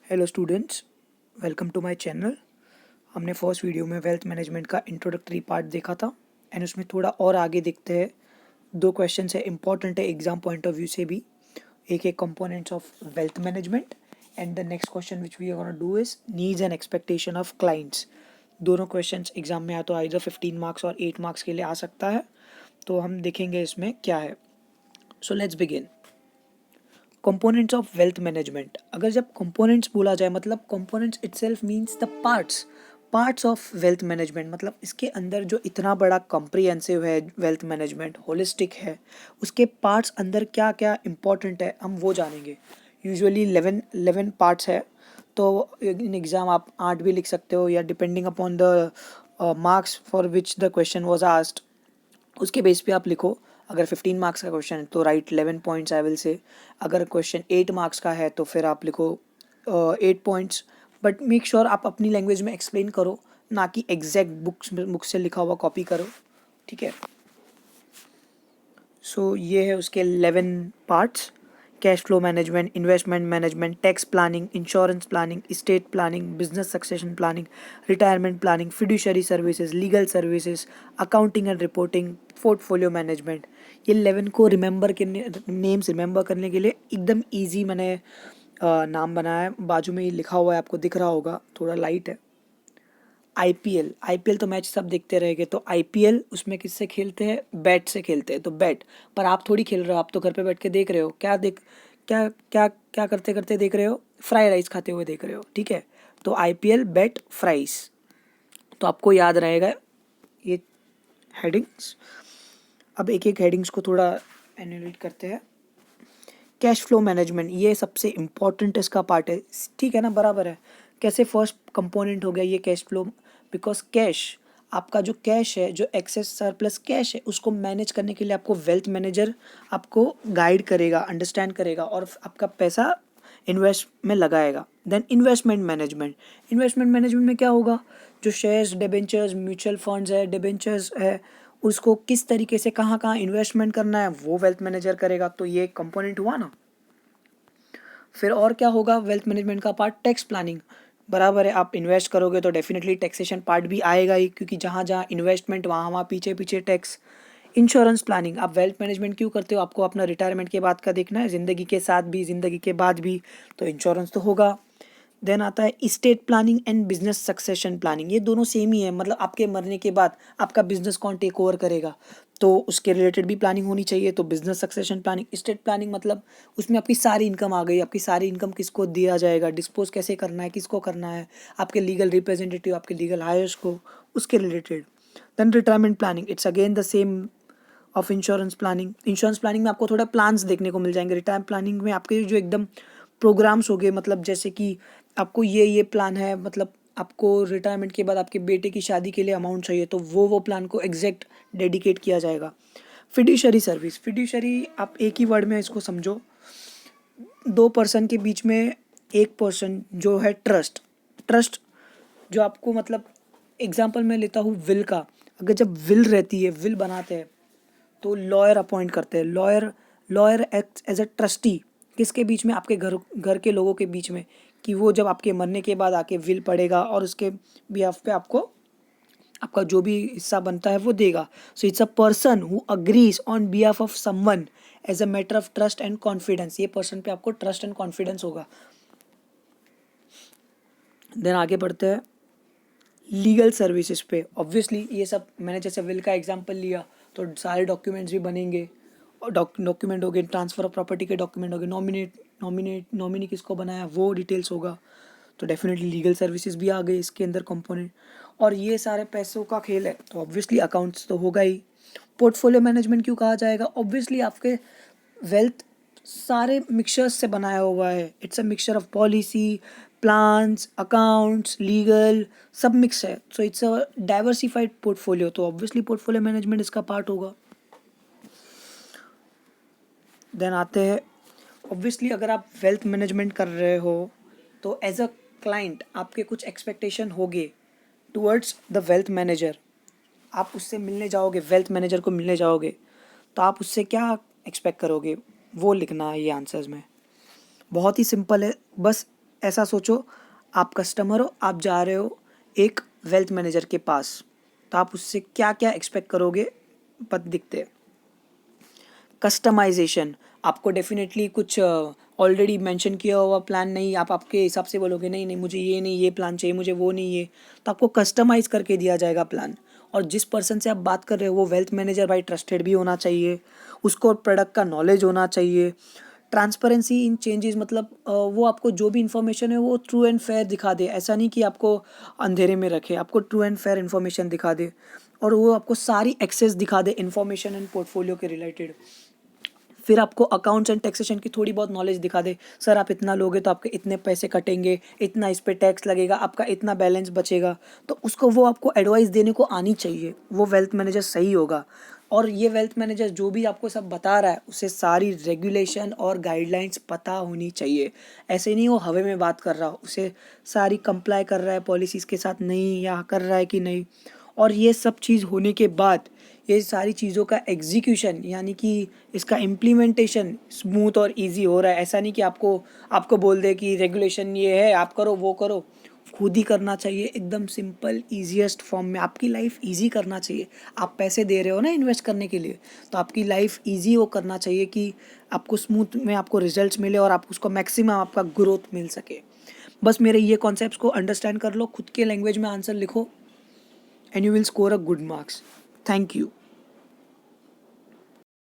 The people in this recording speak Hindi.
Hello students, welcome to my channel. हमने फर्स्ट वीडियो में वेल्थ मैनेजमेंट का इंट्रोडक्टरी पार्ट देखा था एंड उसमें थोड़ा और आगे देखते हैं। दो क्वेश्चन है, इंपॉर्टेंट है एग्जाम पॉइंट ऑफ व्यू से भी। एक एक components of wealth management and the next question which we are gonna do is needs and expectation of clients. दोनों क्वेश्चन एग्जाम में या तो आइदर 15 मार्क्स और 8 मार्क्स के लिए आ सकता है, तो हम देखेंगे इसमें क्या है। So let's begin. Components of wealth management. अगर जब कंपोनेंट्स बोला जाए मतलब components itself means the parts of wealth management. मतलब इसके अंदर जो इतना बड़ा कॉम्प्रिहेंसिव है वेल्थ मैनेजमेंट, होलिस्टिक है, उसके पार्ट्स अंदर क्या क्या इंपॉर्टेंट है हम वो जानेंगे। यूजुअली 11 पार्ट्स है, तो इन एग्ज़ाम आप 8 भी लिख सकते हो या depending upon the marks for which the question was asked, उसके बेस पे आप लिखो। अगर 15 मार्क्स का क्वेश्चन है तो right 11 points I will say. अगर क्वेश्चन 8 मार्क्स का है तो फिर आप लिखो 8 पॉइंट्स। बट मेक श्योर आप अपनी लैंग्वेज में एक्सप्लेन करो, ना कि एग्जैक्ट बुक से लिखा हुआ कॉपी करो, ठीक है। सो ये है उसके 11 parts. Cash flow management, investment management, tax planning, insurance planning, state planning, business succession planning, retirement planning, fiduciary services, legal services, accounting and reporting, portfolio management. ये 11 को रिमेंबर करने, नेम्स रिमेंबर करने के लिए एकदम ईजी मैंने नाम बनाया है। बाजू में ये लिखा हुआ है, आपको दिख रहा होगा, थोड़ा लाइट है। आईपीएल तो मैच सब देखते रहेंगे, तो आईपीएल उसमें किससे खेलते हैं? बैट से खेलते हैं, तो बैट। पर आप थोड़ी खेल रहे हो, आप तो घर पे बैठ के देख रहे हो। क्या क्या क्या करते करते देख रहे हो? फ्राई राइस खाते हुए देख रहे हो, ठीक है। तो आईपीएल, बैट, फ्राइज, तो आपको याद रहेगा ये हेडिंग्स। अब एक एक हेडिंग्स को थोड़ा एनुलेट करते हैं। कैश फ्लो मैनेजमेंट, ये सबसे इम्पॉर्टेंट इसका पार्ट है, ठीक है ना, बराबर है। कैसे? फर्स्ट कंपोनेंट हो गया ये कैश फ्लो, बिकॉज कैश, आपका जो कैश है, जो एक्सेस सरप्लस कैश है, उसको मैनेज करने के लिए आपको वेल्थ मैनेजर आपको गाइड करेगा, अंडरस्टैंड करेगा और आपका पैसा इन्वेस्ट में लगाएगा। देन इन्वेस्टमेंट मैनेजमेंट में क्या होगा? जो शेयर्स, डिबेंचर्स, म्यूचुअल फंड्स है, डिबेंचर्स है, उसको किस तरीके से कहाँ कहाँ इन्वेस्टमेंट करना है वो वेल्थ मैनेजर करेगा। तो ये कंपोनेंट हुआ ना। फिर और क्या होगा वेल्थ मैनेजमेंट का पार्ट? Tax planning. बराबर है, आप इन्वेस्ट करोगे तो डेफिनेटली टैक्सेशन पार्ट भी आएगा ही, क्योंकि जहाँ जहाँ इन्वेस्टमेंट वहाँ वहाँ पीछे पीछे टैक्स। इंश्योरेंस प्लानिंग, आप वेल्थ मैनेजमेंट क्यों करते हो? आपको अपना रिटायरमेंट के बाद का देखना है, ज़िंदगी के साथ भी, ज़िंदगी के बाद भी, तो इंश्योरेंस तो होगा। देन आता है estate planning and business succession planning. ये दोनों सेम ही है, मतलब आपके मरने के बाद आपका बिजनेस कौन टेक ओवर करेगा, तो उसके रिलेटेड भी प्लानिंग होनी चाहिए। तो business succession planning, estate planning मतलब उसमें आपकी सारी इनकम आ गई, आपकी सारी इनकम किसको दिया जाएगा, डिस्पोज कैसे करना है, किसको करना है, आपके लीगल रिप्रेजेंटेटिव, आपके लीगल हायर्स को, उसके रिलेटेड। Then retirement planning, it's again the same of insurance planning में आपको थोड़ा प्लान्स देखने को मिल जाएंगे। रिटायरमेंट प्लानिंग में आपके जो एकदम प्रोग्राम्स हो गए, मतलब जैसे कि आपको ये प्लान है, मतलब आपको रिटायरमेंट के बाद आपके बेटे की शादी के लिए अमाउंट चाहिए, तो वो प्लान को एग्जैक्ट डेडिकेट किया जाएगा। फिड्यूशरी सर्विस, फिड्यूशरी आप एक ही वर्ड में इसको समझो, दो पर्सन के बीच में एक पर्सन जो है ट्रस्ट जो आपको, मतलब एग्जांपल मैं लेता हूँ विल का। अगर जब विल रहती है, विल बनाते हैं, तो लॉयर अपॉइंट करते हैं। Lawyer act as a trustee किसके बीच में? आपके घर घर के लोगों के बीच में, कि वो जब आपके मरने के बाद आके विल पढ़ेगा और उसके बिहाफ पे आपको आपका जो भी हिस्सा बनता है वो देगा। So it's a person who agrees on behalf of someone as a matter of trust and confidence. ये पर्सन पे आपको ट्रस्ट एंड कॉन्फिडेंस होगा। देन आगे बढ़ते हैं लीगल सर्विसेज पे। ऑब्वियसली ये सब मैंने जैसे विल का एग्जांपल लिया, तो सारे डॉक्यूमेंट्स भी बनेंगे, और डॉक्यूमेंट हो गए, ट्रांसफ़र ऑफ प्रॉपर्टी के डॉक्यूमेंट हो गए, नॉमिनी किसको बनाया वो डिटेल्स होगा। तो डेफिनेटली लीगल सर्विसेज भी आ गई इसके अंदर कंपोनेंट। और ये सारे पैसों का खेल है, तो ऑब्वियसली अकाउंट्स तो होगा ही। पोर्टफोलियो मैनेजमेंट क्यों कहा जाएगा? ऑब्वियसली आपके वेल्थ सारे मिक्सचर्स से बनाया हुआ है। It's a mixture of policy, plans, accounts, legal, सब मिक्स है। सो इट्स अ डाइवर्सिफाइड पोर्टफोलियो, तो ऑब्वियसली पोर्टफोलियो मैनेजमेंट इसका पार्ट होगा। देन आते हैं, ऑब्वियसली अगर आप वेल्थ मैनेजमेंट कर रहे हो तो एज अ क्लाइंट आपके कुछ एक्सपेक्टेशन होंगे टुवर्ड्स द वेल्थ मैनेजर। आप उससे मिलने जाओगे, वेल्थ मैनेजर को मिलने जाओगे, तो आप उससे क्या एक्सपेक्ट करोगे वो लिखना है ये आंसर्स में। बहुत ही सिंपल है, बस ऐसा सोचो, आप कस्टमर हो, आप जा रहे हो एक वेल्थ मैनेजर के पास, तो आप उससे क्या क्या एक्सपेक्ट करोगे पद दिखते हैं। कस्टमाइजेशन, आपको डेफिनेटली कुछ ऑलरेडी मेंशन किया हुआ प्लान नहीं, आप आपके हिसाब से बोलोगे नहीं नहीं मुझे ये नहीं ये प्लान चाहिए, मुझे वो नहीं ये, तो आपको कस्टमाइज़ करके दिया जाएगा प्लान। और जिस पर्सन से आप बात कर रहे हो वो वेल्थ मैनेजर भाई ट्रस्टेड भी होना चाहिए, उसको प्रोडक्ट का नॉलेज होना चाहिए। ट्रांसपेरेंसी इन चेंजेस, मतलब वो आपको जो भी इन्फॉर्मेशन है वो ट्रू एंड फेयर दिखा दे, ऐसा नहीं कि आपको अंधेरे में रखे, आपको ट्रू एंड फेयर इन्फॉर्मेशन दिखा दे, और वो आपको सारी एक्सेस दिखा दे इन्फॉर्मेशन एंड पोर्टफोलियो के रिलेटेड। फिर आपको अकाउंट्स एंड टैक्सेशन की थोड़ी बहुत नॉलेज दिखा दे, सर आप इतना लोगे तो आपके इतने पैसे कटेंगे, इतना इस पे टैक्स लगेगा, आपका इतना बैलेंस बचेगा, तो उसको वो आपको एडवाइस देने को आनी चाहिए, वो वेल्थ मैनेजर सही होगा। और ये वेल्थ मैनेजर जो भी आपको सब बता रहा है उसे सारी रेगुलेशन और गाइडलाइंस पता होनी चाहिए। ऐसे नहीं वो हवा में बात कर रहा हो, उसे सारी कंप्लाई कर रहा है पॉलिसीज़ के साथ नहीं, या कर रहा है कि नहीं। और ये सब चीज़ होने के बाद ये सारी चीज़ों का एग्जीक्यूशन, यानी कि इसका इम्प्लीमेंटेशन स्मूथ और इजी हो रहा है। ऐसा नहीं कि आपको आपको बोल दे कि रेगुलेशन ये है आप करो वो करो, खुद ही करना चाहिए एकदम सिंपल ईजीएस्ट फॉर्म में। आपकी लाइफ इजी करना चाहिए, आप पैसे दे रहे हो ना इन्वेस्ट करने के लिए, तो आपकी लाइफ इजी वो करना चाहिए कि आपको स्मूथ में आपको रिजल्ट्स मिले और आप उसको मैक्सिमम आपका ग्रोथ मिल सके। बस मेरे ये कॉन्सेप्ट्स को अंडरस्टैंड कर लो, खुद के लैंग्वेज में आंसर लिखो, and you will score a good marks. Thank you.